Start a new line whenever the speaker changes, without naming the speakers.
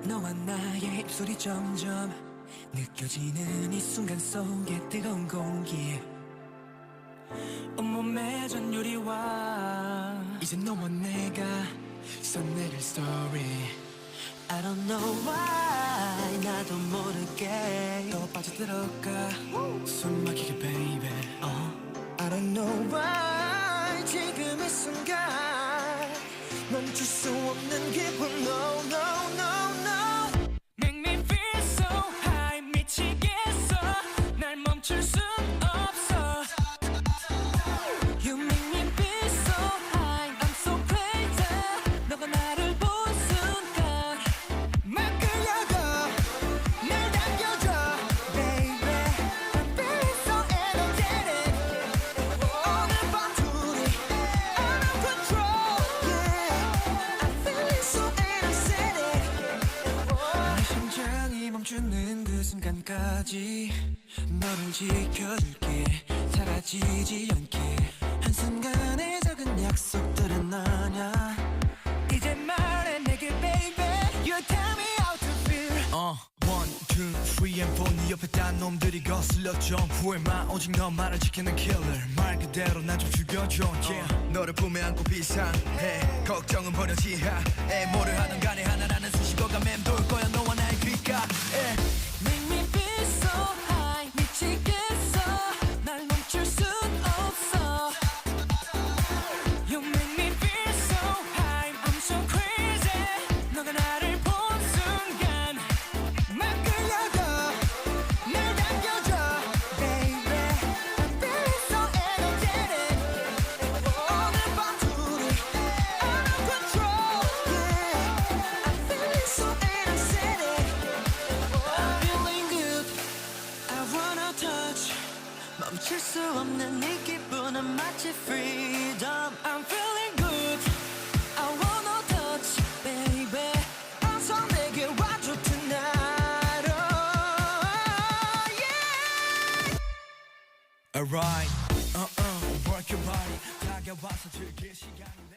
너와 나의 입술이 점점 느껴지는 이 순간 속에 뜨거운 공기 온몸에 전율이와 이제 너와 내가 써내릴 story I don't know why 나도 모르게 또 빠져들어가 숨 막히게 baby I don't know why 지금 이 순간 멈출 수 없는 기분 No no no no Make me feel so high 미치겠어 날 멈출 순 없어 You make me feel so high I'm so crazy 너가 나를 본 순간 막 끌려가 날 당겨줘 Baby I'm feeling so energetic 오늘 밤 둘이 out of control Yeah I'm feeling so energetic 내 심장이 멈추는 그 순간까지 너를 지켜줄게 사라지지 않게 한순간의 작은 약속들은 아냐 이제 말해 내게 baby You tell me how to feel
1, 2, 3 and 4 네 옆에 딴 놈들이 거슬려 점프해만 오직 너만을 지키는 killer 말 그대로 나 좀 죽여줘 yeah. 너를 품에 안고 비상해 걱정은 버려 지하에 뭐를 하든 간에 하나라는 수식어가 맴돌 거야 너와 나의 귓가에
Make me feel so high 미치겠어 날 멈출 순 없어 You make me feel so high I'm so crazy 너가 나를 본 순간 막 끌려가 날 당겨줘 Baby I'm feeling so energetic 오늘 밤 둘이 out of control Yeah I'm feeling so energetic I'm feeling good I wanna touch 멈출 수 없는 이 기분은 마치 freedom I'm feeling good I wanna touch baby 어서 내게 와줘 tonight oh yeah
Alright work your body 다가와서 즐길 시간이